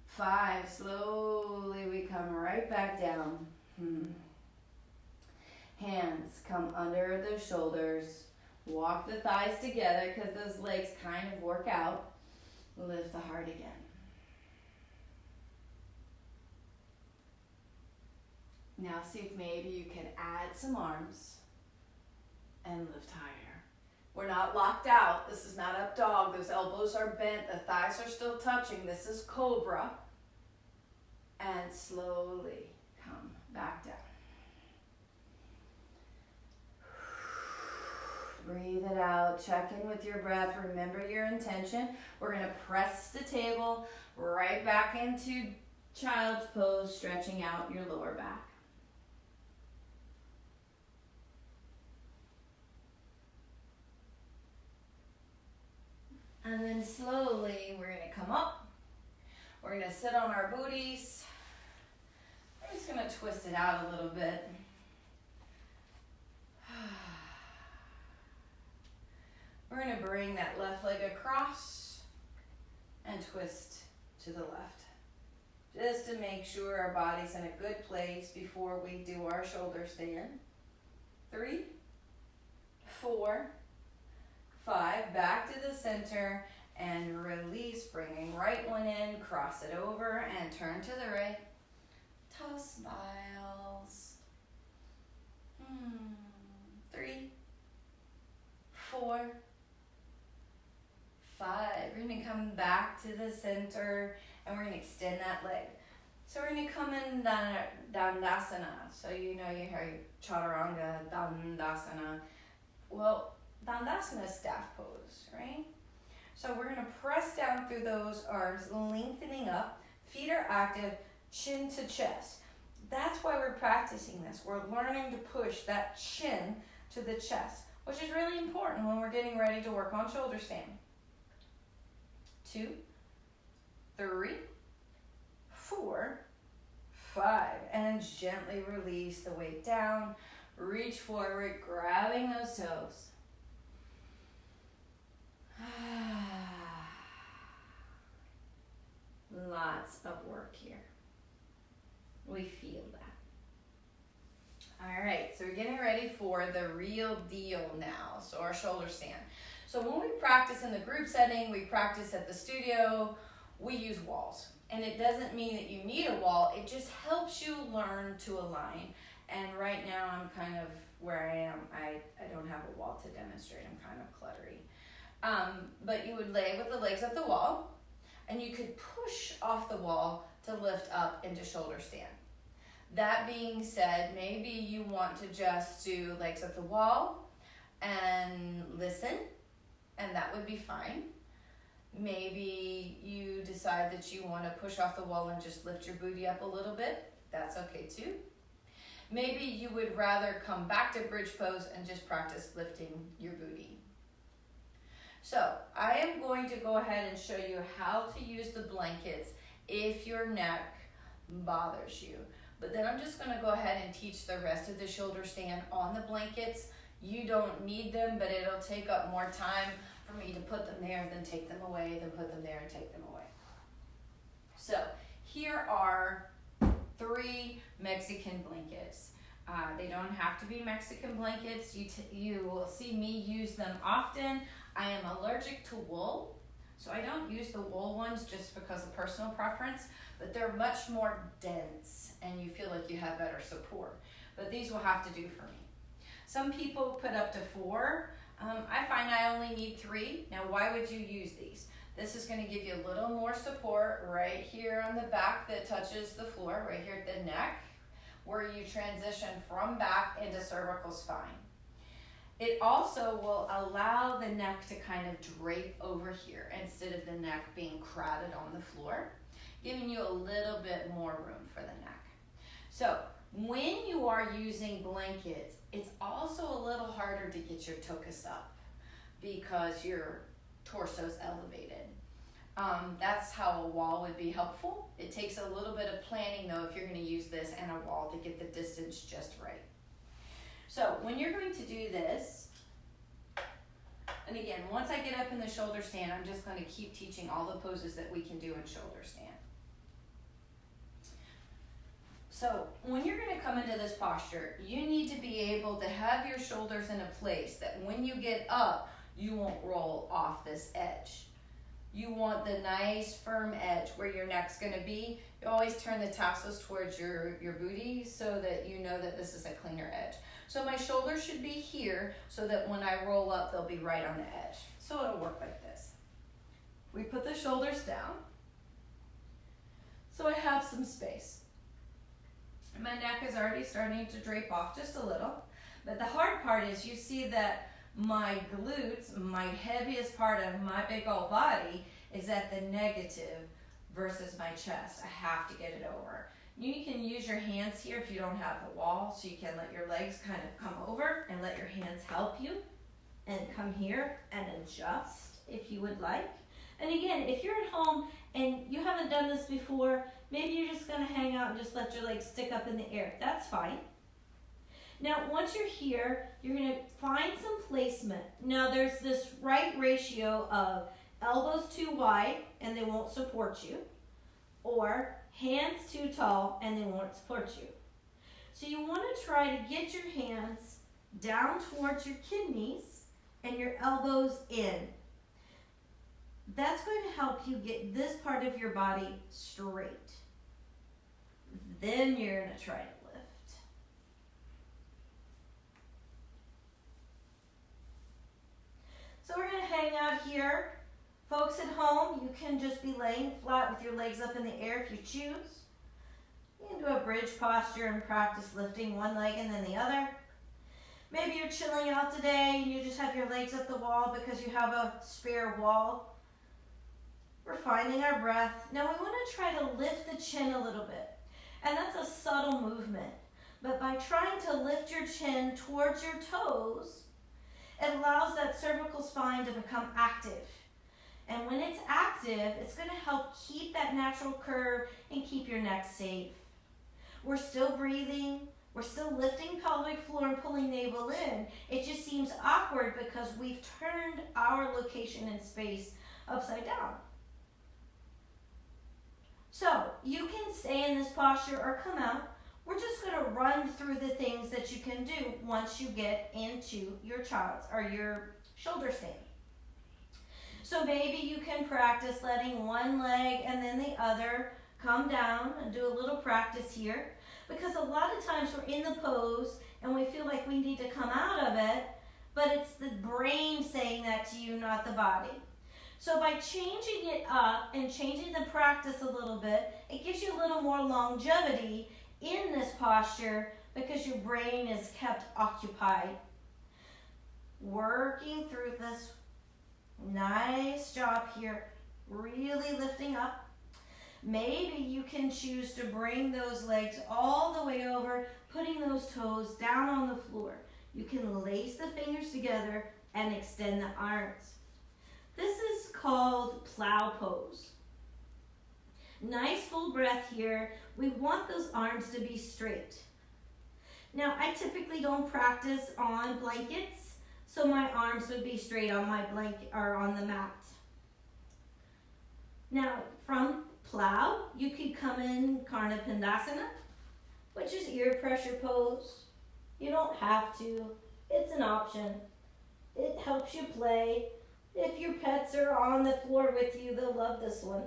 5. Slowly we come right back down. Hands come under the shoulders. Walk the thighs together because those legs kind of work out. Lift the heart again. Now see if maybe you can add some arms and lift higher. We're not locked out. This is not up dog. Those elbows are bent. The thighs are still touching. This is cobra. And slowly come back down. Breathe it out. Check in with your breath. Remember your intention. We're going to press the table right back into child's pose, stretching out your lower back. And then slowly, we're going to come up. We're going to sit on our booties. I'm just going to twist it out a little bit. We're going to bring that left leg across and twist to the left. Just to make sure our body's in a good place before we do our shoulder stand. 3, 4, 5, back to the center and release, bringing right one in, cross it over and turn to the right. Toss smiles. 3, 4, 5. We're going to come back to the center and we're going to extend that leg. So we're going to come in Dandasana. So you know you hear Chaturanga, Dandasana. Well, Dandasana is staff pose, right? So we're going to press down through those arms, lengthening up. Feet are active, chin to chest. That's why we're practicing this. We're learning to push that chin to the chest, which is really important when we're getting ready to work on shoulder stand. 2, 3, 4, 5, and gently release the weight down. Reach forward, grabbing those toes. Lots of work here. We feel that. All right, so we're getting ready for the real deal now, so our shoulder stand. So when we practice in the group setting, we practice at the studio, we use walls. And it doesn't mean that you need a wall, it just helps you learn to align. And right now I'm kind of where I am, I don't have a wall to demonstrate, I'm kind of cluttery. But you would lay with the legs at the wall, and you could push off the wall to lift up into shoulder stand. That being said, maybe you want to just do legs at the wall and listen, and that would be fine. Maybe you decide that you want to push off the wall and just lift your booty up a little bit. That's okay too. Maybe you would rather come back to bridge pose and just practice lifting your booty. So I am going to go ahead and show you how to use the blankets if your neck bothers you. But then I'm just going to go ahead and teach the rest of the shoulder stand on the blankets. You don't need them, but it'll take up more time for me to put them there, then take them away, then put them there and take them away. So here are 3 Mexican blankets. They don't have to be Mexican blankets. You will see me use them often. I am allergic to wool, so I don't use the wool ones just because of personal preference, but they're much more dense and you feel like you have better support. But these will have to do for me. Some people put up to 4. I find I only need 3. Now, why would you use these? This is going to give you a little more support right here on the back that touches the floor, right here at the neck, where you transition from back into cervical spine. It also will allow the neck to kind of drape over here instead of the neck being crowded on the floor, giving you a little bit more room for the neck. So when you are using blankets, it's also a little harder to get your tokus up because your torso's elevated. That's how a wall would be helpful. It takes a little bit of planning though if you're going to use this and a wall to get the distance just right. So when you're going to do this, and again, once I get up in the shoulder stand, I'm just going to keep teaching all the poses that we can do in shoulder stand. So when you're going to come into this posture, you need to be able to have your shoulders in a place that when you get up, you won't roll off this edge. You want the nice firm edge where your neck's going to be. You always turn the tassels towards your booty so that you know that this is a cleaner edge. So my shoulders should be here so that when I roll up, they'll be right on the edge. So it'll work like this. We put the shoulders down so I have some space. My neck is already starting to drape off just a little, but the hard part is you see that my glutes, my heaviest part of my big old body, is at the negative versus my chest. I have to get it over. You can use your hands here if you don't have the wall, so you can let your legs kind of come over and let your hands help you and come here and adjust if you would like. And again, if you're at home and you haven't done this before, maybe you're just going to hang out and just let your legs stick up in the air. That's fine. Now, once you're here, you're going to find some placement. Now, there's this right ratio of elbows too wide and they won't support you, or hands too tall and they won't support you. So you want to try to get your hands down towards your kidneys and your elbows in. That's going to help you get this part of your body straight. Then you're going to try to lift. So we're going to hang out here. Folks at home, you can just be laying flat with your legs up in the air if you choose. You can do a bridge posture and practice lifting one leg and then the other. Maybe you're chilling out today and you just have your legs up the wall because you have a spare wall. We're finding our breath. Now we want to try to lift the chin a little bit. And that's a subtle movement. But by trying to lift your chin towards your toes, it allows that cervical spine to become active. And when it's active, it's going to help keep that natural curve and keep your neck safe. We're still breathing. We're still lifting pelvic floor and pulling navel in. It just seems awkward because we've turned our location in space upside down. So you can stay in this posture or come out. We're just going to run through the things that you can do once you get into your child's or your shoulder stand. So maybe you can practice letting one leg and then the other come down and do a little practice here. Because a lot of times we're in the pose and we feel like we need to come out of it, but it's the brain saying that to you, not the body. So by changing it up and changing the practice a little bit, it gives you a little more longevity in this posture because your brain is kept occupied. Working through this. Nice job here. Really lifting up. Maybe you can choose to bring those legs all the way over, putting those toes down on the floor. You can lace the fingers together and extend the arms. This is called plow pose. Nice full breath here. We want those arms to be straight. Now, I typically don't practice on blankets, so my arms would be straight on my blanket or on the mat. Now, from plow, you could come in Karnapindasana, which is ear pressure pose. You don't have to. It's an option. It helps you play. If your pets are on the floor with you, they'll love this one.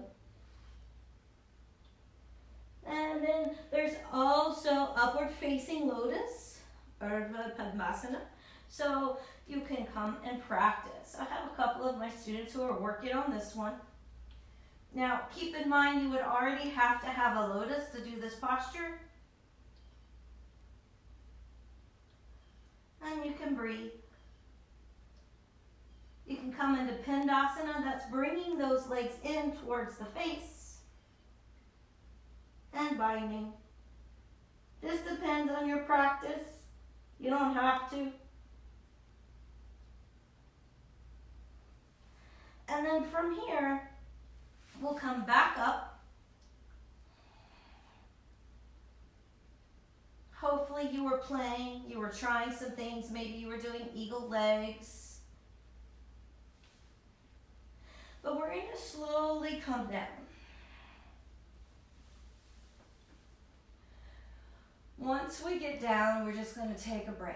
And then there's also upward facing lotus, Urdhva Padmasana. So you can come and practice. I have a couple of my students who are working on this one. Now, keep in mind you would already have to have a lotus to do this posture. And you can breathe. You can come into Pindasana. That's bringing those legs in towards the face and binding. This depends on your practice. You don't have to. And then from here, we'll come back up. Hopefully you were playing, you were trying some things. Maybe you were doing eagle legs. But we're going to slowly come down. Once we get down, we're just going to take a break.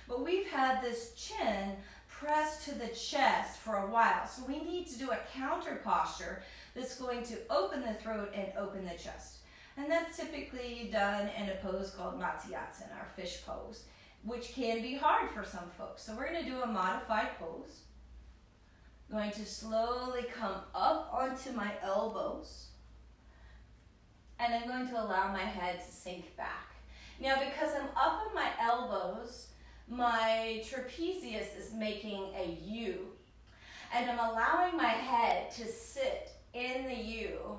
But we've had this chin pressed to the chest for a while, so we need to do a counter posture that's going to open the throat and open the chest. And that's typically done in a pose called Matsyasana, our fish pose, which can be hard for some folks. So we're going to do a modified pose. Going to slowly come up onto my elbows. And I'm going to allow my head to sink back. Now, because I'm up on my elbows, my trapezius is making a U. And I'm allowing my head to sit in the U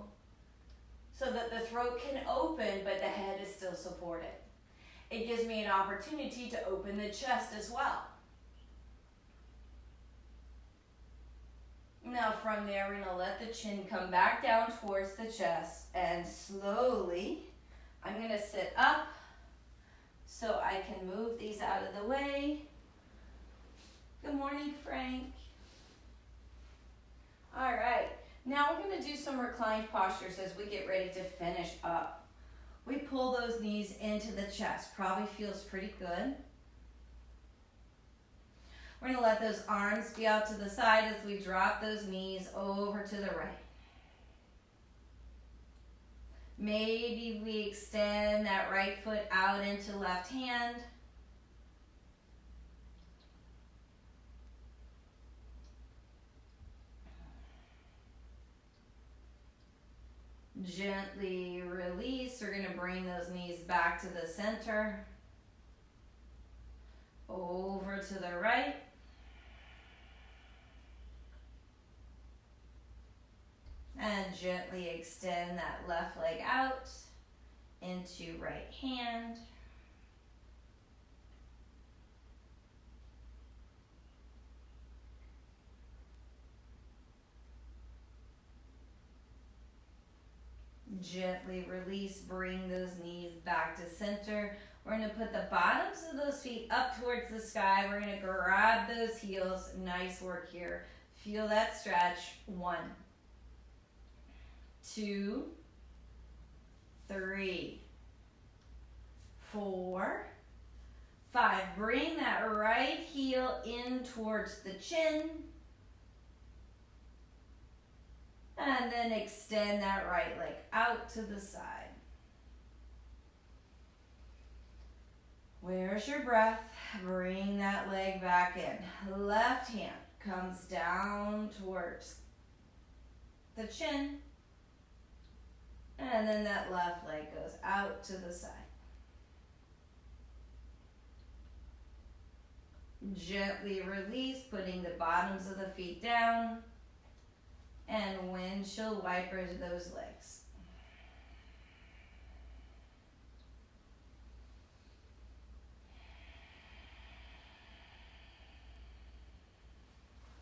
so that the throat can open, but the head is still supported. It gives me an opportunity to open the chest as well. Now from there, we're going to let the chin come back down towards the chest, and slowly I'm going to sit up so I can move these out of the way. Good morning, Frank. All right, now we're going to do some reclined postures as we get ready to finish up. We pull those knees into the chest. Probably feels pretty good. We're going to let those arms be out to the side as we drop those knees over to the right. Maybe we extend that right foot out into left hand. Gently release. We're going to bring those knees back to the center. Over to the right. And gently extend that left leg out. into right hand. Gently release, bring those knees back to center. We're going to put the bottoms of those feet up towards the sky. We're going to grab those heels. Nice work here. Feel that stretch. 1, 2, 3, 4, 5. Bring that right heel in towards the chin. And then extend that right leg out to the side. Where's your breath? Bring that leg back in. Left hand comes down towards the chin. And then that left leg goes out to the side. Gently release, putting the bottoms of the feet down. And windshield wipers those legs.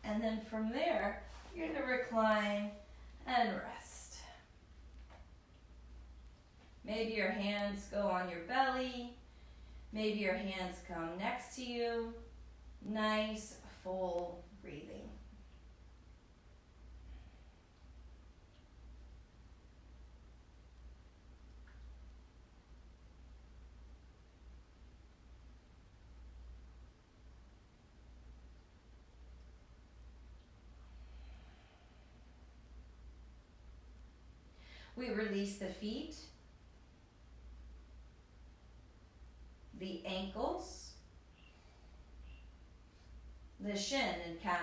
And then from there, you're going to recline and rest. Maybe your hands go on your belly. Maybe your hands come next to you. Nice, full breathing. We release the feet, the ankles, the shin and calf.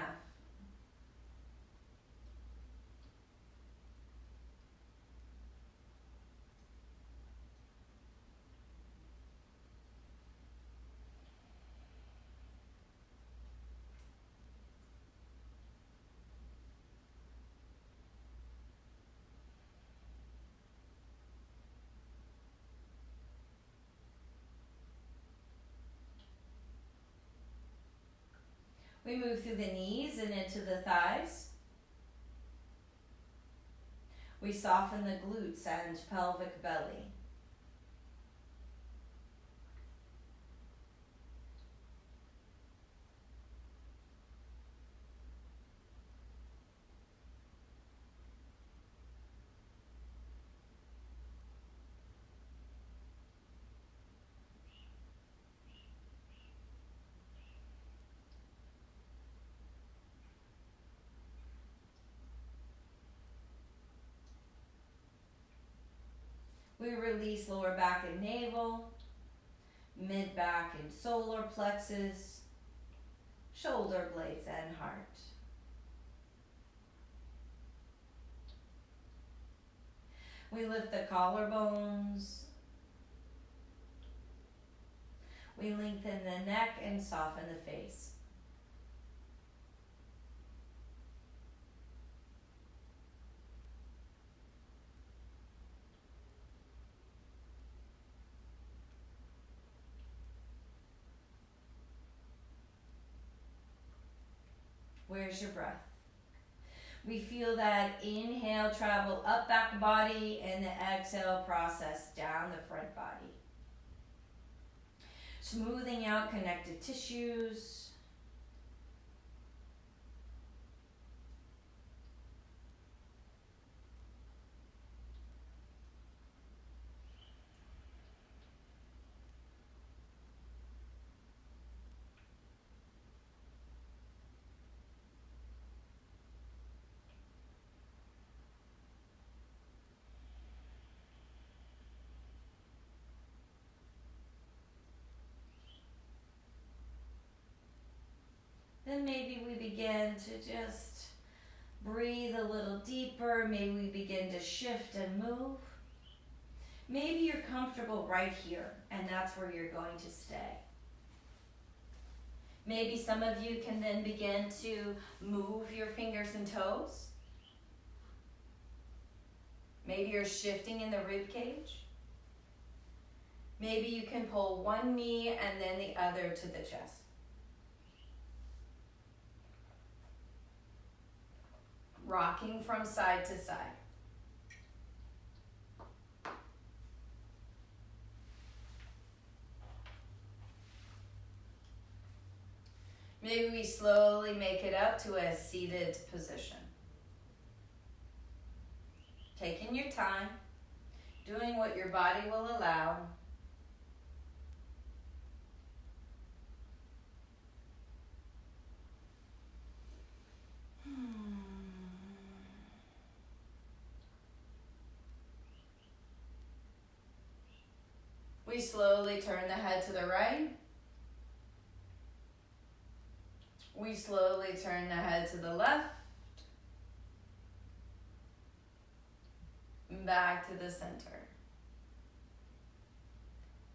We move through the knees and into the thighs. We soften the glutes and pelvic belly. We release lower back and navel, mid back and solar plexus, shoulder blades and heart. We lift the collarbones. We lengthen the neck and soften the face. Where's your breath? We feel that inhale travel up back body and the exhale process down the front body. Smoothing out connective tissues. Then maybe we begin to just breathe a little deeper. Maybe we begin to shift and move. Maybe you're comfortable right here, and that's where you're going to stay. Maybe some of you can then begin to move your fingers and toes. Maybe you're shifting in the rib cage. Maybe you can pull one knee and then the other to the chest. Rocking from side to side. Maybe we slowly make it up to a seated position. Taking your time, doing what your body will allow. We slowly turn the head to the right. We slowly turn the head to the left. Back to the center.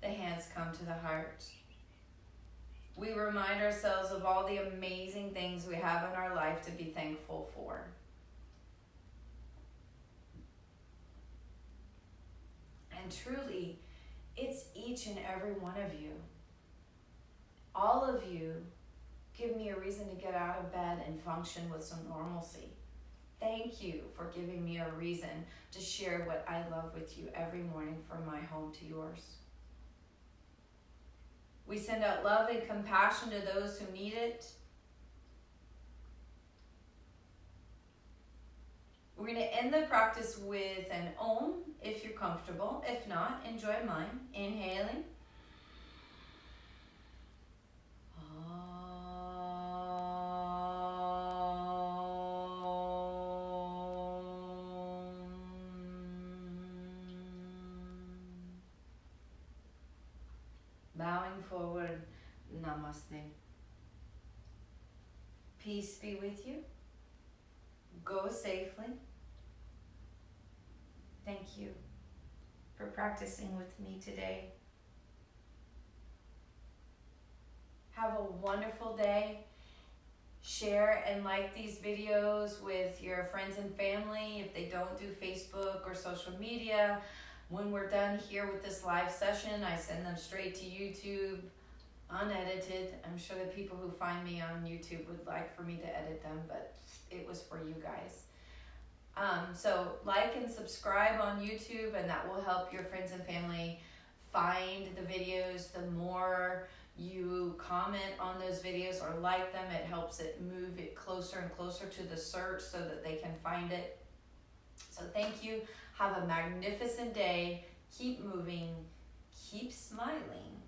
The hands come to the heart. We remind ourselves of all the amazing things we have in our life to be thankful for. And truly, it's each and every one of you. All of you give me a reason to get out of bed and function with some normalcy. Thank you for giving me a reason to share what I love with you every morning from my home to yours. We send out love and compassion to those who need it. We're going to end the practice with an Om if you're comfortable. If not, enjoy mine. Inhaling. Bowing forward, namaste. Peace be with you. Go safely. Thank you for practicing with me today. Have a wonderful day. Share and like these videos with your friends and family if they don't do Facebook or social media. When we're done here with this live session, I send them straight to YouTube, unedited. I'm sure the people who find me on YouTube would like for me to edit them, but it was for you guys. So like and subscribe on YouTube, and that will help your friends and family find the videos. The more you comment on those videos or like them, it helps it move it closer and closer to the search so that they can find it. So thank you. Have a magnificent day. Keep moving. Keep smiling.